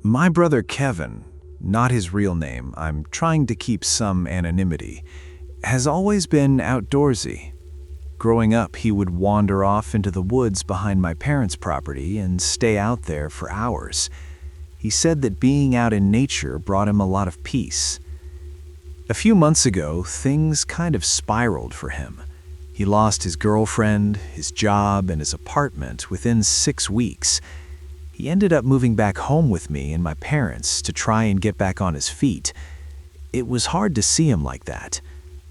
My brother Kevin, not his real name, I'm trying to keep some anonymity, has always been outdoorsy. Growing up, he would wander off into the woods behind my parents' property and stay out there for hours. He said that being out in nature brought him a lot of peace. A few months ago, things kind of spiraled for him. He lost his girlfriend, his job, and his apartment within 6 weeks. He ended up moving back home with me and my parents to try and get back on his feet. It was hard to see him like that.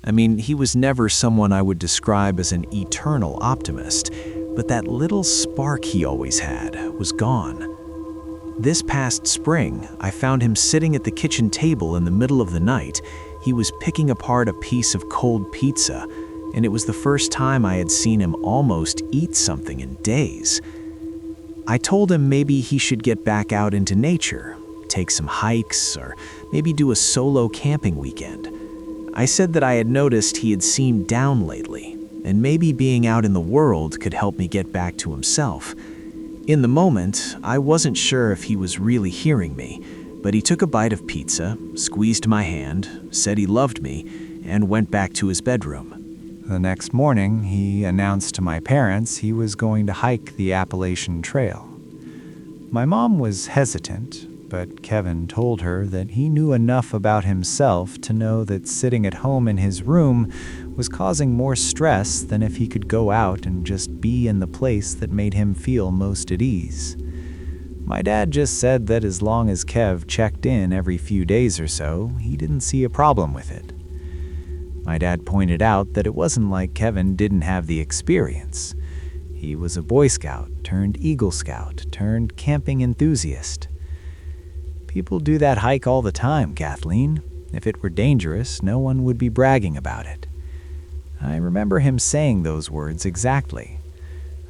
I mean, he was never someone I would describe as an eternal optimist, but that little spark he always had was gone. This past spring, I found him sitting at the kitchen table in the middle of the night. He was picking apart a piece of cold pizza, and it was the first time I had seen him almost eat something in days. I told him maybe he should get back out into nature, take some hikes, or maybe do a solo camping weekend. I said that I had noticed he had seemed down lately, and maybe being out in the world could help me get back to himself. In the moment, I wasn't sure if he was really hearing me, but he took a bite of pizza, squeezed my hand, said he loved me, and went back to his bedroom. The next morning, he announced to my parents he was going to hike the Appalachian Trail. My mom was hesitant, but Kevin told her that he knew enough about himself to know that sitting at home in his room was causing more stress than if he could go out and just be in the place that made him feel most at ease. My dad just said that as long as Kev checked in every few days or so, he didn't see a problem with it. My dad pointed out that it wasn't like Kevin didn't have the experience. He was a Boy Scout turned Eagle Scout turned camping enthusiast. People do that hike all the time, Kathleen. If it were dangerous, no one would be bragging about it. I remember him saying those words exactly.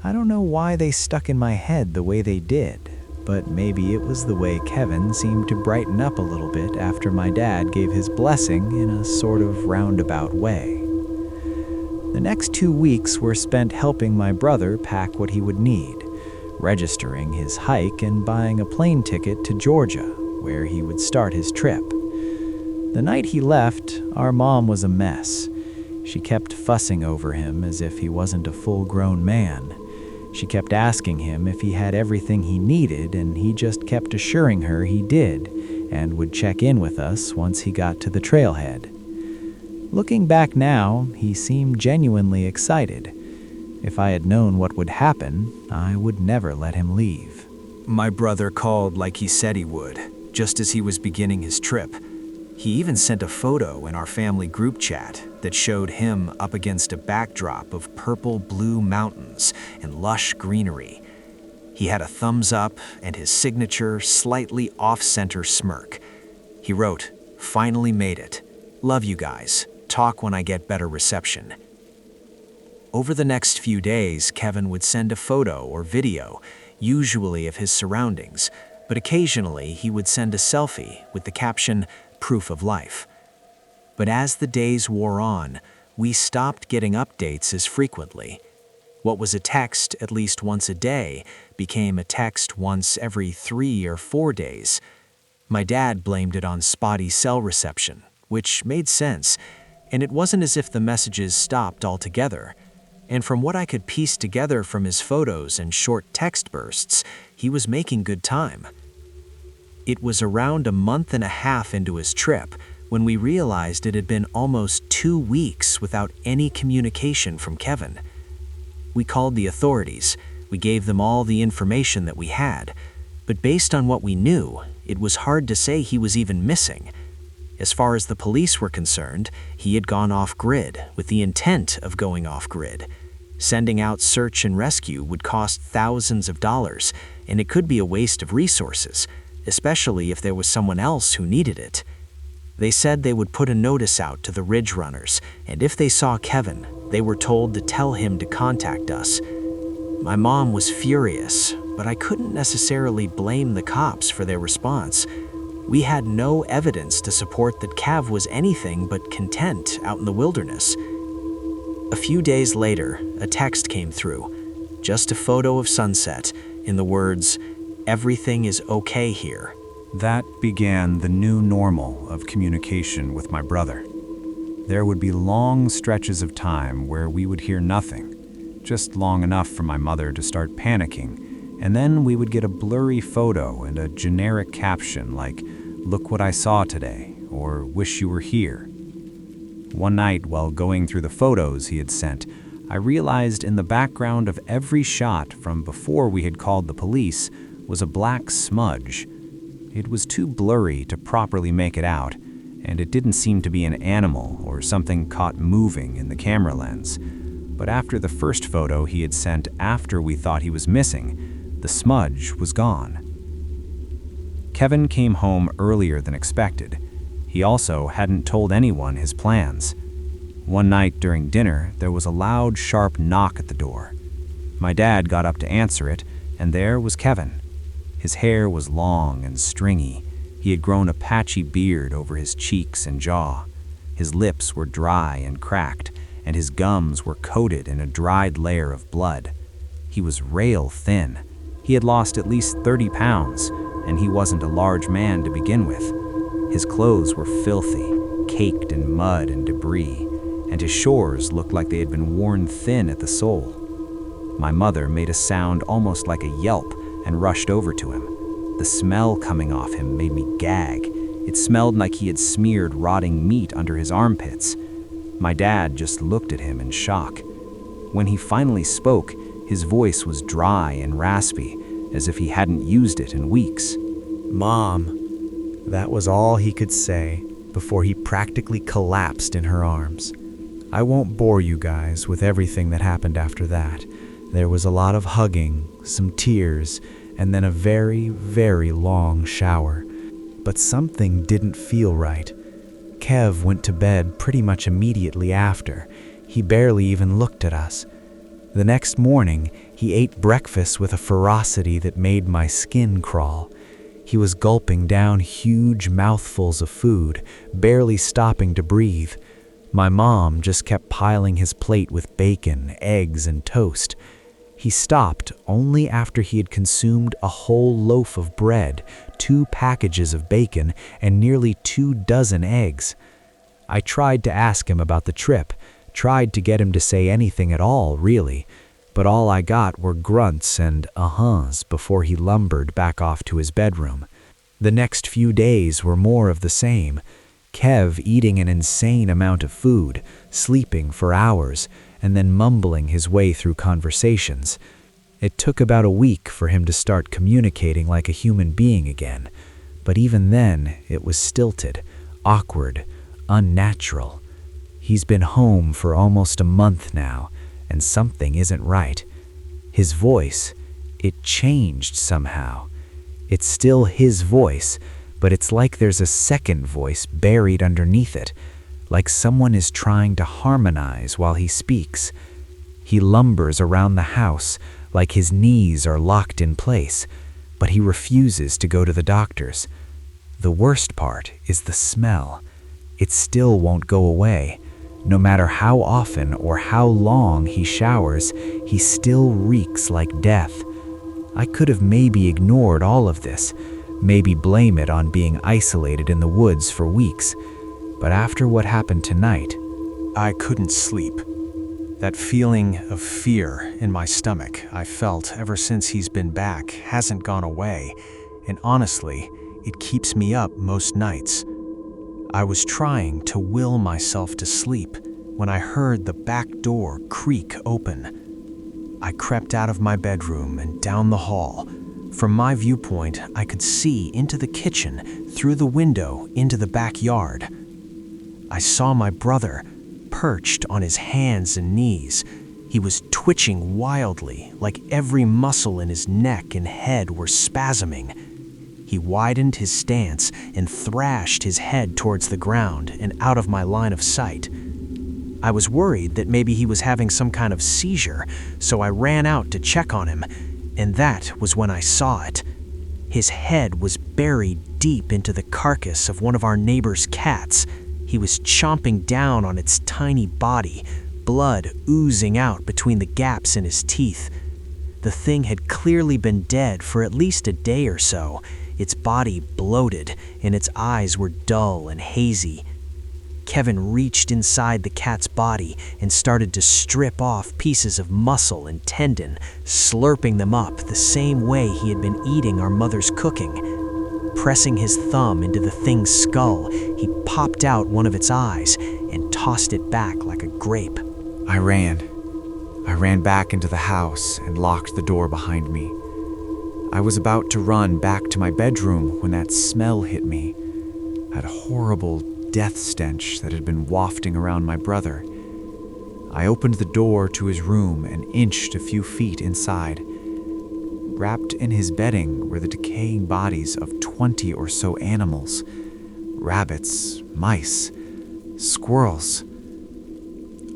I don't know why they stuck in my head the way they did, but maybe it was the way Kevin seemed to brighten up a little bit after my dad gave his blessing in a sort of roundabout way. The next 2 weeks were spent helping my brother pack what he would need, registering his hike and buying a plane ticket to Georgia, where he would start his trip. The night he left, our mom was a mess. She kept fussing over him as if he wasn't a full-grown man. She kept asking him if he had everything he needed, and he just kept assuring her he did, and would check in with us once he got to the trailhead. Looking back now, he seemed genuinely excited. If I had known what would happen, I would never let him leave. My brother called like he said he would, just as he was beginning his trip. He even sent a photo in our family group chat that showed him up against a backdrop of purple-blue mountains and lush greenery. He had a thumbs up and his signature slightly off-center smirk. He wrote, "Finally made it. Love you guys. Talk when I get better reception." Over the next few days, Kevin would send a photo or video, usually of his surroundings, but occasionally he would send a selfie with the caption, "Proof of life." But as the days wore on, we stopped getting updates as frequently. What was a text at least once a day became a text once every 3 or 4 days. My dad blamed it on spotty cell reception, which made sense, and it wasn't as if the messages stopped altogether. And from what I could piece together from his photos and short text bursts, he was making good time. It was around a month and a half into his trip when we realized it had been almost 2 weeks without any communication from Kevin. We called the authorities. We gave them all the information that we had, but based on what we knew, it was hard to say he was even missing. As far as the police were concerned, he had gone off-grid with the intent of going off-grid. Sending out search and rescue would cost thousands of dollars, and it could be a waste of resources, especially if there was someone else who needed it. They said they would put a notice out to the Ridge Runners, and if they saw Kevin, they were told to tell him to contact us. My mom was furious, but I couldn't necessarily blame the cops for their response. We had no evidence to support that Kev was anything but content out in the wilderness. A few days later, a text came through, just a photo of sunset, in the words, "Everything is okay here. That began the new normal of communication with my brother. There would be long stretches of time where we would hear nothing, just long enough for my mother to start panicking, and then we would get a blurry photo and a generic caption like, "Look what I saw today," or "Wish you were here." One night, while going through the photos he had sent, I realized in the background of every shot from before we had called the police was a black smudge. It was too blurry to properly make it out, and it didn't seem to be an animal or something caught moving in the camera lens. But after the first photo he had sent after we thought he was missing, the smudge was gone. Kevin came home earlier than expected. He also hadn't told anyone his plans. One night during dinner, there was a loud, sharp knock at the door. My dad got up to answer it, and there was Kevin. His hair was long and stringy. He had grown a patchy beard over his cheeks and jaw. His lips were dry and cracked, and his gums were coated in a dried layer of blood. He was rail thin. He had lost at least 30 pounds, and he wasn't a large man to begin with. His clothes were filthy, caked in mud and debris, and his shorts looked like they had been worn thin at the sole. My mother made a sound almost like a yelp and rushed over to him. The smell coming off him made me gag. It smelled like he had smeared rotting meat under his armpits. My dad just looked at him in shock. When he finally spoke, his voice was dry and raspy, as if he hadn't used it in weeks. "Mom." That was all he could say before he practically collapsed in her arms. I won't bore you guys with everything that happened after that. There was a lot of hugging, some tears, and then a very, very long shower. But something didn't feel right. Kev went to bed pretty much immediately after. He barely even looked at us. The next morning, he ate breakfast with a ferocity that made my skin crawl. He was gulping down huge mouthfuls of food, barely stopping to breathe. My mom just kept piling his plate with bacon, eggs, and toast. He stopped only after he had consumed a whole loaf of bread, 2 packages of bacon, and nearly 2 dozen eggs. I tried to ask him about the trip, tried to get him to say anything at all, really, but all I got were grunts and uh-huhs before he lumbered back off to his bedroom. The next few days were more of the same. Kev eating an insane amount of food, sleeping for hours, and then mumbling his way through conversations. It took about a week for him to start communicating like a human being again, but even then it was stilted, awkward, unnatural. He's been home for almost a month now, and something isn't right. His voice, it changed somehow. It's still his voice, but it's like there's a second voice buried underneath it, like someone is trying to harmonize while he speaks. He lumbers around the house like his knees are locked in place, but he refuses to go to the doctors. The worst part is the smell. It still won't go away. No matter how often or how long he showers, he still reeks like death. I could have maybe ignored all of this, maybe blame it on being isolated in the woods for weeks. But after what happened tonight, I couldn't sleep. That feeling of fear in my stomach I felt ever since he's been back hasn't gone away, and honestly, it keeps me up most nights. I was trying to will myself to sleep when I heard the back door creak open. I crept out of my bedroom and down the hall. From my viewpoint, I could see into the kitchen, through the window, into the backyard. I saw my brother, perched on his hands and knees. He was twitching wildly, like every muscle in his neck and head were spasming. He widened his stance and thrashed his head towards the ground and out of my line of sight. I was worried that maybe he was having some kind of seizure, so I ran out to check on him, and that was when I saw it. His head was buried deep into the carcass of one of our neighbor's cats. He was chomping down on its tiny body, blood oozing out between the gaps in his teeth. The thing had clearly been dead for at least a day or so. its body bloated, and its eyes were dull and hazy. Kevin reached inside the cat's body and started to strip off pieces of muscle and tendon, slurping them up the same way he had been eating our mother's cooking. Pressing his thumb into the thing's skull, he popped out one of its eyes and tossed it back like a grape. I ran. I ran back into the house and locked the door behind me. I was about to run back to my bedroom when that smell hit me. That horrible death stench that had been wafting around my brother. I opened the door to his room and inched a few feet inside. Wrapped in his bedding were the decaying bodies of 20 or so animals. Rabbits, mice, squirrels.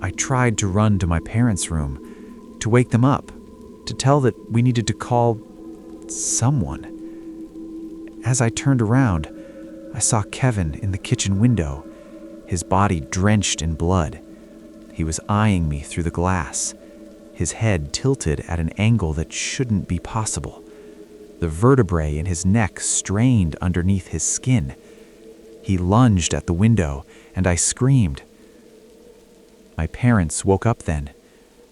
I tried to run to my parents' room, to wake them up, to tell that we needed to call someone. As I turned around, I saw Kevin in the kitchen window, his body drenched in blood. He was eyeing me through the glass, his head tilted at an angle that shouldn't be possible. The vertebrae in his neck strained underneath his skin. He lunged at the window, and I screamed. My parents woke up then.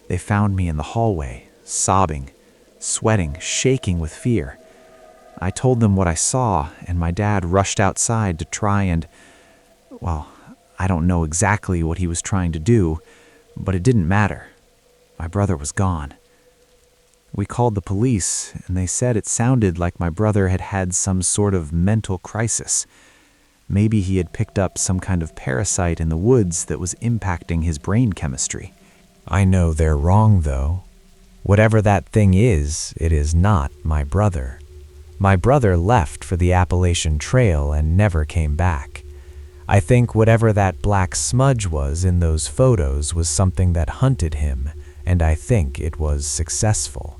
They found me in the hallway, sobbing, sweating, shaking with fear. I told them what I saw, and my dad rushed outside to try and, well, I don't know exactly what he was trying to do, but it didn't matter. My brother was gone. We called the police, and they said it sounded like my brother had had some sort of mental crisis. Maybe he had picked up some kind of parasite in the woods that was impacting his brain chemistry. I know they're wrong, though. Whatever that thing is, it is not my brother. My brother left for the Appalachian Trail and never came back. I think whatever that black smudge was in those photos was something that hunted him, and I think it was successful.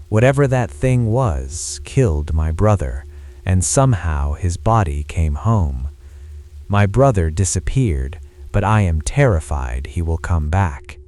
Whatever that thing was killed my brother, and somehow his body came home. My brother disappeared, but I am terrified he will come back.